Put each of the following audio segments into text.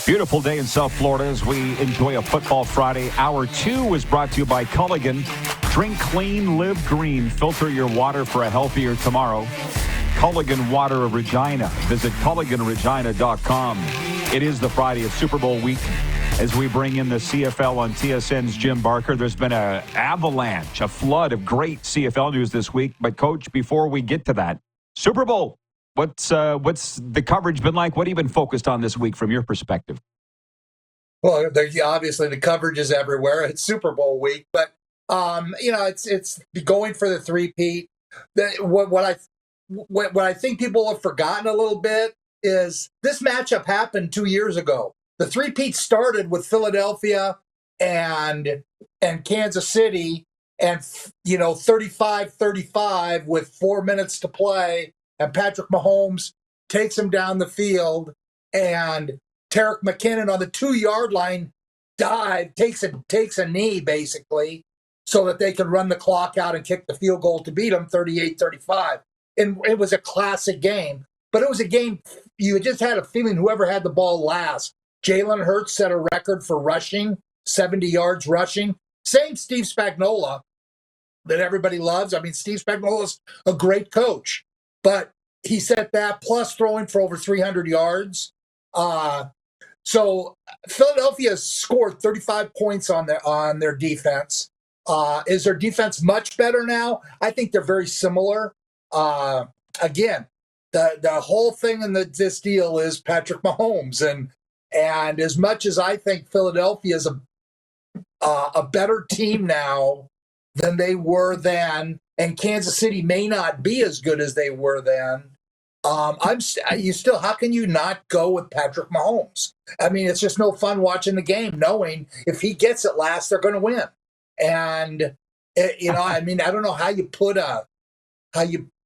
Beautiful day in South Florida as we enjoy a Football Friday. Hour 2 is brought to you by Culligan. Drink clean, live green. Filter your water for a healthier tomorrow. Culligan Water of Regina. Visit CulliganRegina.com. It is the Friday of Super Bowl week as we bring in the CFL on TSN's Jim Barker. There's been an avalanche, a flood of great CFL news this week. But, Coach, before we get to that, Super Bowl. What's the coverage been like? What have you been focused on this week from your perspective? Well, obviously the coverage is everywhere. It's Super Bowl week, but it's going for the three-peat. What I think people have forgotten a little bit is this matchup happened 2 years ago. The three-peat started with Philadelphia and Kansas City, and 35-35 with 4 minutes to play. And Patrick Mahomes takes him down the field, and Tarek McKinnon on the 2-yard line takes a knee basically, so that they can run the clock out and kick the field goal to beat them 38-35. And it was a classic game, but it was a game you just had a feeling whoever had the ball last. Jalen Hurts set a record for rushing, 70 yards rushing. Same Steve Spagnuolo that everybody loves. I mean, Steve Spagnuolo's a great coach. But he set that plus throwing for over 300 yards. So Philadelphia scored 35 points on their defense. Is their defense much better now? I think they're very similar. Again, the whole thing in this deal is Patrick Mahomes, and as much as I think Philadelphia is a better team now than they were then, and Kansas City may not be as good as they were then. How can you not go with Patrick Mahomes? I mean, it's just no fun watching the game, knowing if he gets it last, they're going to win. And I don't know how you put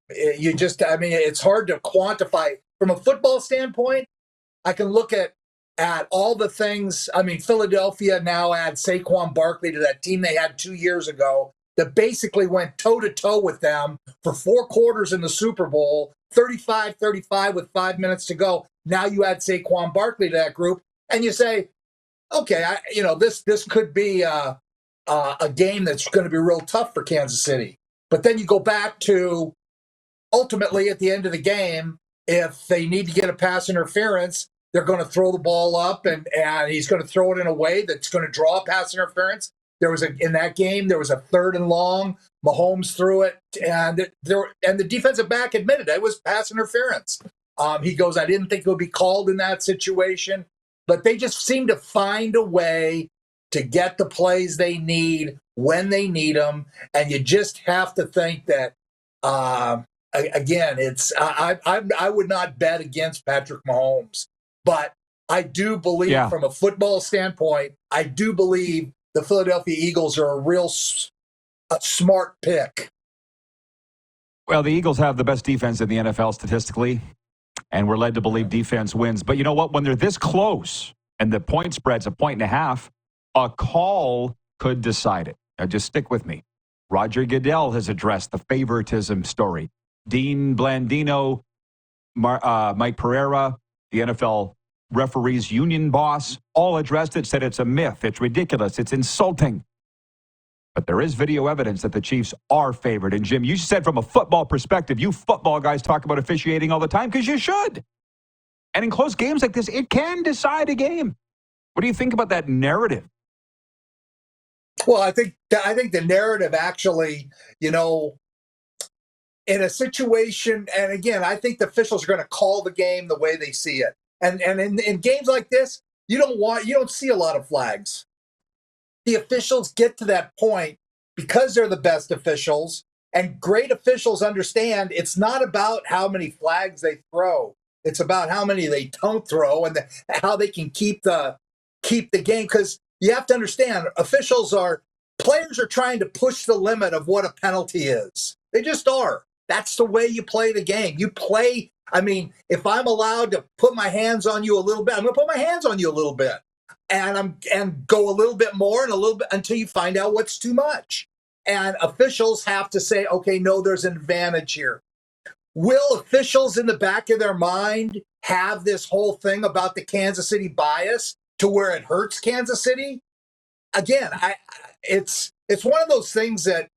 it's hard to quantify from a football standpoint. I can look at all the things. I mean, Philadelphia now adds Saquon Barkley to that team they had 2 years ago that basically went toe-to-toe with them for 4 quarters in the Super Bowl, 35-35 with 5 minutes to go. Now you add Saquon Barkley to that group, and you say, okay, this could be a game that's going to be real tough for Kansas City. But then you go back to, ultimately, at the end of the game, if they need to get a pass interference, they're going to throw the ball up, and he's going to throw it in a way that's going to draw pass interference. In that game, there was a 3rd and long. Mahomes threw it, and the defensive back admitted it was pass interference. He goes, I didn't think it would be called in that situation, but they just seem to find a way to get the plays they need when they need them, and you just have to think that. Again, I would not bet against Patrick Mahomes, but I do believe, from a football standpoint, I do believe the Philadelphia Eagles are a real smart pick. Well, the Eagles have the best defense in the NFL statistically, and we're led to believe defense wins. But you know what? When they're this close and the point spread's 1.5 points, a call could decide it. Now, just stick with me. Roger Goodell has addressed the favoritism story. Dean Blandino, Mike Pereira, the NFL referees union boss, all addressed it, said it's a myth, it's ridiculous, it's insulting. But there is video evidence that the Chiefs are favored. And Jim, you said from a football perspective, you football guys talk about officiating all the time because you should. And in close games like this, it can decide a game. What do you think about that narrative? Well, I think the narrative actually, in a situation, and again, I think the officials are going to call the game the way they see it. And in games like this, you don't see a lot of flags. The officials get to that point because they're the best officials, and great officials understand it's not about how many flags they throw. It's about how many they don't throw and how they can keep the game. Because you have to understand, players are trying to push the limit of what a penalty is. They just are. That's the way you play the game. You play. I mean, if I'm allowed to put my hands on you a little bit, I'm going to put my hands on you a little bit, and go a little bit more and a little bit until you find out what's too much. And officials have to say, okay, no, there's an advantage here. will officials in the back of their mind have this whole thing about the Kansas City bias to where it hurts Kansas City? Again, it's one of those things that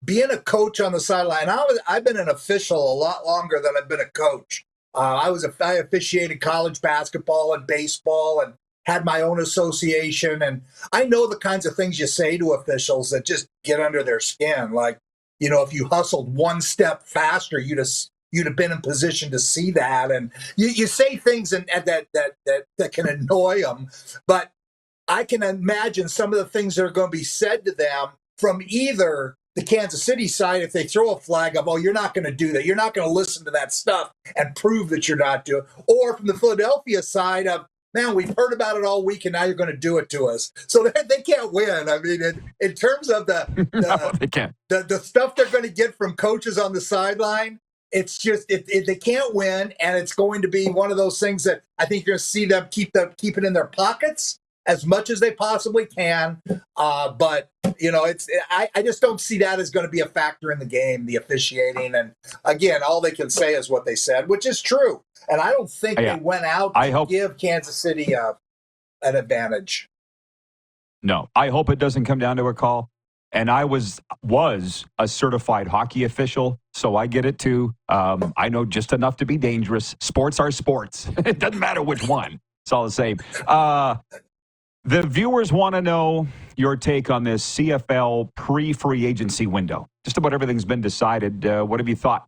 being a coach on the sideline, I've been an official a lot longer than I've been a coach. I officiated college basketball and baseball and had my own association. And I know the kinds of things you say to officials that just get under their skin. Like, if you hustled one step faster, you'd have been in position to see that. And you say things that can annoy them. But I can imagine some of the things that are going to be said to them from either the Kansas City side, if they throw a flag of, oh, you're not going to do that, you're not going to listen to that stuff and prove that you're not doing, or from the Philadelphia side of, man, we've heard about it all week and now you're going to do it to us. So they can't win. I mean, in terms of no, they can't. The stuff they're going to get from coaches on the sideline, it's just they can't win, and it's going to be one of those things that I think you're going to see them keep it in their pockets as much as they possibly can. But I just don't see that as going to be a factor in the game, the officiating. And again, all they can say is what they said, which is true. And I don't think they went out to give Kansas City an advantage. No, I hope it doesn't come down to a call. And I was a certified hockey official, so I get it too. I know just enough to be dangerous. Sports are sports. It doesn't matter which one. It's all the same. The viewers want to know your take on this CFL pre-free agency window. Just about everything's been decided. What have you thought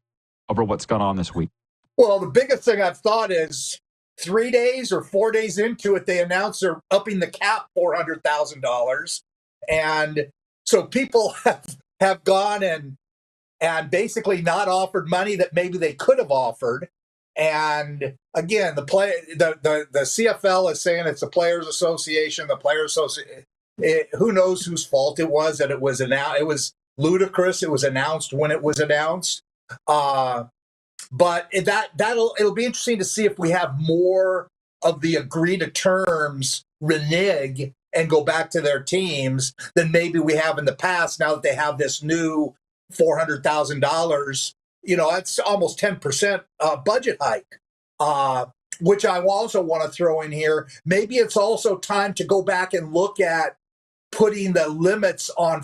over what's gone on this week? Well, the biggest thing I've thought is 3 days or 4 days into it, they announced they're upping the cap $400,000. And so people have gone and basically not offered money that maybe they could have offered. And again, the CFL is saying it's the Players Association. The Players Association, who knows whose fault it was that it was announced. It was ludicrous. It was announced when it was announced. But it'll be interesting to see if we have more of the agreed terms renege and go back to their teams than maybe we have in the past. Now that they have this new $400,000. That's almost 10% budget hike, which I also want to throw in here. Maybe it's also time to go back and look at putting the limits on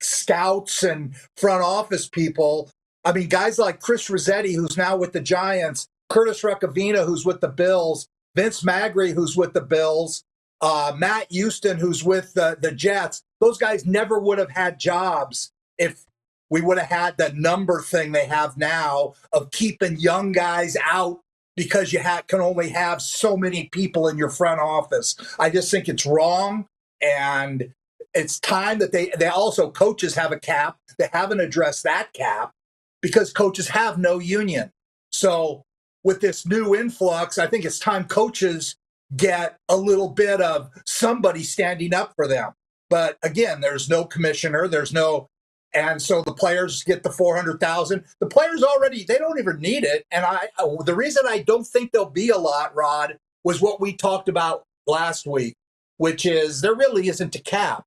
scouts and front office people. I mean, guys like Chris Rossetti, who's now with the Giants, Curtis Ruckavina, who's with the Bills, Vince Magri, who's with the Bills, Matt Houston, who's with the Jets. Those guys never would have had jobs if we would have had the number thing they have now of keeping young guys out because you can only have so many people in your front office. I just think it's wrong. And it's time that they also, coaches have a cap. They haven't addressed that cap because coaches have no union. So with this new influx, I think it's time coaches get a little bit of somebody standing up for them. But again, there's no commissioner, and so the players get the $400,000. The players they don't even need it. And the reason I don't think there'll be a lot, Rod, was what we talked about last week, which is there really isn't a cap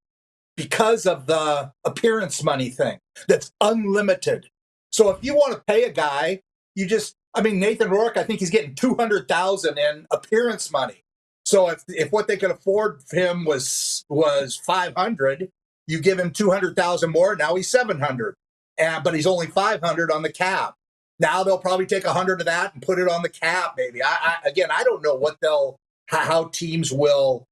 because of the appearance money thing that's unlimited. So if you want to pay a guy, Nathan Rourke, I think he's getting $200,000 in appearance money. So if what they could afford for him was $500,000, you give him $200,000 more. Now he's $700,000, but he's only $500,000 on the cap. Now they'll probably take $100,000 of that and put it on the cap. Maybe I don't know how teams will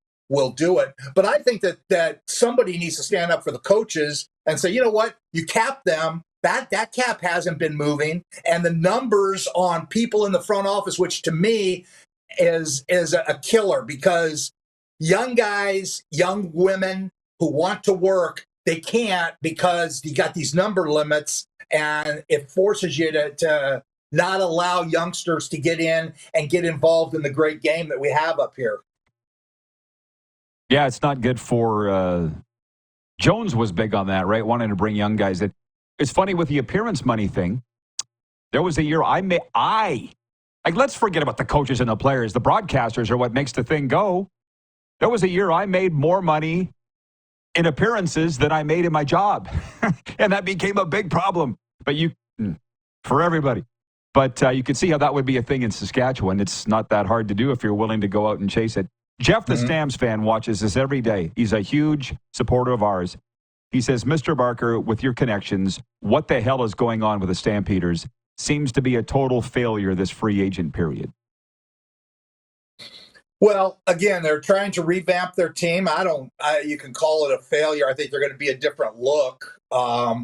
do it, but I think that somebody needs to stand up for the coaches and say, you know what, you cap them. That cap hasn't been moving, and the numbers on people in the front office, which to me is a killer, because young guys, young women who want to work, they can't because you got these number limits, and it forces you to not allow youngsters to get in and get involved in the great game that we have up here. Yeah, it's not good for Jones was big on that, right? Wanting to bring young guys in. It's funny with the appearance money thing. There was a year let's forget about the coaches and the players. The broadcasters are what makes the thing go. There was a year I made more money in appearances than I made in my job. And that became a big problem. But for everybody. But you can see how that would be a thing in Saskatchewan. It's not that hard to do if you're willing to go out and chase it. Jeff, the Stamps fan, watches this every day. He's a huge supporter of ours. He says, Mr. Barker, with your connections, what the hell is going on with the Stampeders? Seems to be a total failure this free agent period. Well, again, they're trying to revamp their team. You can call it a failure. I think they're going to be a different look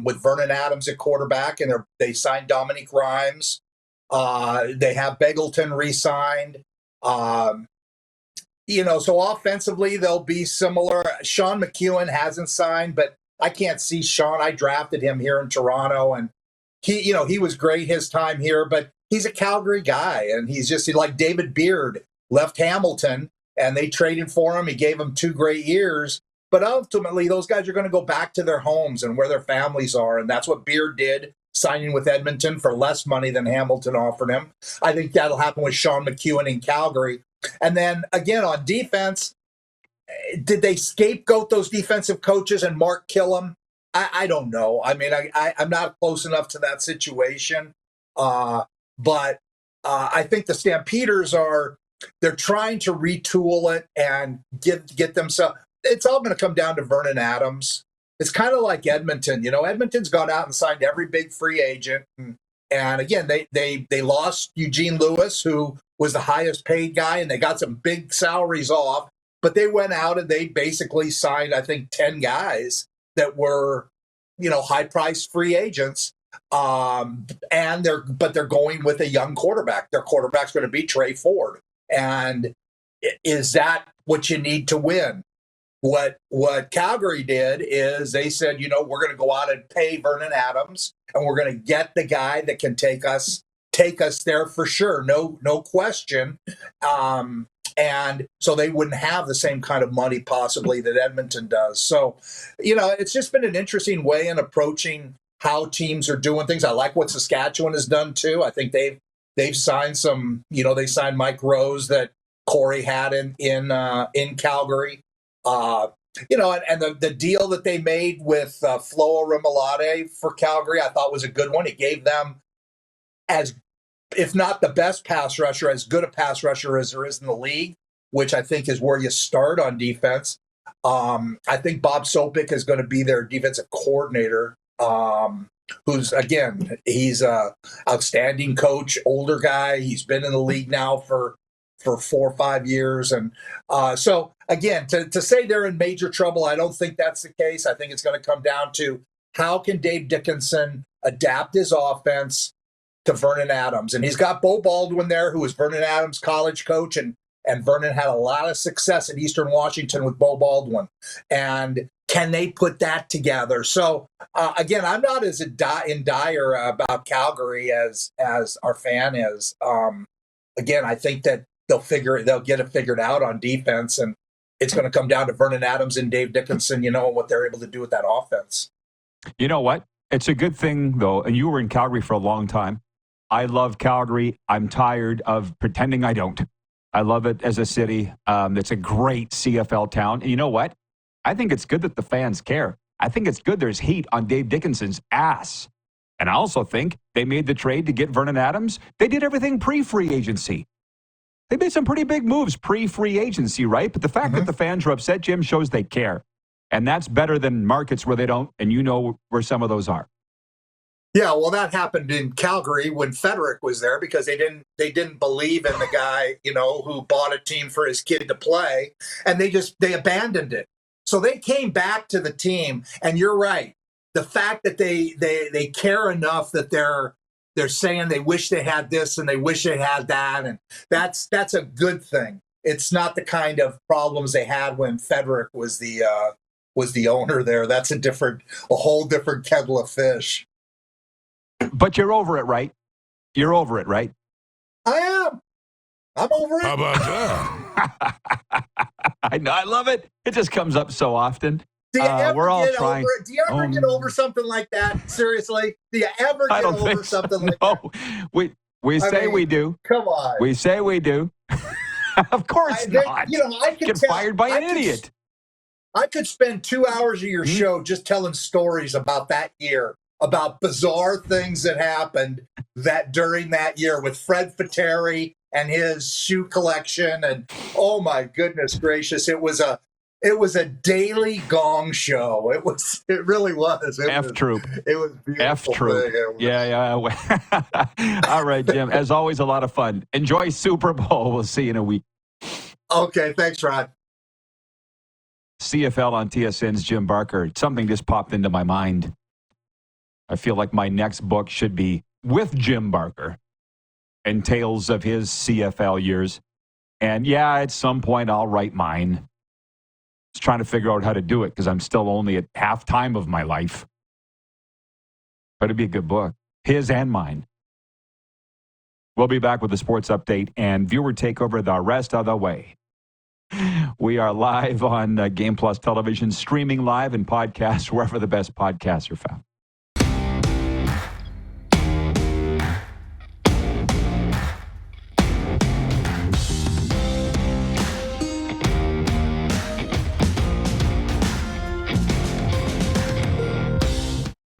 with Vernon Adams at quarterback, and they signed Dominique Rhymes. They have Beggleton re-signed. So offensively, they'll be similar. Sean McEwen hasn't signed, but I can't see Sean. I drafted him here in Toronto, and he was great his time here, but he's a Calgary guy, and he's just like David Beard left Hamilton, and they traded for him. He gave him 2 great years, but ultimately those guys are going to go back to their homes and where their families are, and that's what Beard did, signing with Edmonton for less money than Hamilton offered him. I think that'll happen with Sean McEwen in Calgary. And then again on defense, did they scapegoat those defensive coaches and Mark Killam? I don't know. I mean, I'm not close enough to that situation, but I think the Stampeders they're trying to retool it and get themselves. It's all going to come down to Vernon Adams. It's kind of like Edmonton. Edmonton's gone out and signed every big free agent, and again, they lost Eugene Lewis, who was the highest paid guy, and they got some big salaries off. But they went out and they basically signed, I think, 10 guys that were, high-priced free agents. And they're going with a young quarterback. Their quarterback's going to be Trey Ford. And is that what you need to win? What Calgary did is they said, we're going to go out and pay Vernon Adams, and we're going to get the guy that can take us there for sure, no question. And so they wouldn't have the same kind of money possibly that Edmonton does. So, it's just been an interesting way in approaching how teams are doing things. I like what Saskatchewan has done too. I think they've signed some, they signed Mike Rose that Corey had in Calgary. And the deal that they made with Floa Rimolade for Calgary, I thought was a good one. It gave them, if not the best pass rusher, as good a pass rusher as there is in the league, which I think is where you start on defense. I think Bob Sopik is going to be their defensive coordinator, who's, again, he's a outstanding coach, older guy. He's been in the league now for 4 or 5 years. And so, again, to say they're in major trouble, I don't think that's the case. I think it's going to come down to how can Dave Dickenson adapt his offense to Vernon Adams. And he's got Bo Baldwin there, who was Vernon Adams' college coach, and Vernon had a lot of success at Eastern Washington with Bo Baldwin. And can they put that together? So, again, I'm not as in dire about Calgary as our fan is. Again, I think that they'll get it figured out on defense, and it's going to come down to Vernon Adams and Dave Dickenson, and what they're able to do with that offense. You know what? It's a good thing, though, and you were in Calgary for a long time. I love Calgary. I'm tired of pretending I don't. I love it as a city. It's a great CFL town. And you know what? I think it's good that the fans care. I think it's good there's heat on Dave Dickinson's ass. And I also think they made the trade to get Vernon Adams. They did everything pre-free agency. They made some pretty big moves pre-free agency, right? But the fact that the fans are upset, Jim, shows they care. And that's better than markets where they don't, and you know where some of those are. Yeah, well, that happened in Calgary when Federick was there because they didn't believe in the guy, who bought a team for his kid to play, and they abandoned it. So they came back to the team, and you're right. The fact that they care enough that they're saying they wish they had this and they wish they had that, and that's a good thing. It's not the kind of problems they had when Federick was the owner there. That's a whole different kettle of fish. But you're over it, right? You're over it, right? I am. I'm over it. How about that? I know. I love it. It just comes up so often. Do you ever we're all get trying. over it? Do you ever get over something like that? Seriously? Do you ever get over something like that? We say we do. Come on. We say we do. Of course not. I could get fired by an idiot. I could spend 2 hours of your show just telling stories about that year. about bizarre things that happened that during that year with Fred Fateri and his shoe collection. And oh my goodness gracious, it was a daily Gong show. It really was. F-Troop. It was beautiful. F-Troop. Yeah. All right, Jim. As always, a lot of fun. Enjoy Super Bowl. We'll see you in a week. Okay, thanks, Rod. CFL on TSN's Jim Barker. Something just popped into my mind. I feel like my next book should be with Jim Barker and tales of his CFL years. And yeah, at some point I'll write mine. Just trying to figure out how to do it because I'm still only at halftime of my life. But it'd be a good book, his and mine. We'll be back with the sports update and viewer takeover the rest of the way. We are live on Game Plus Television, streaming live and podcasts wherever the best podcasts are found.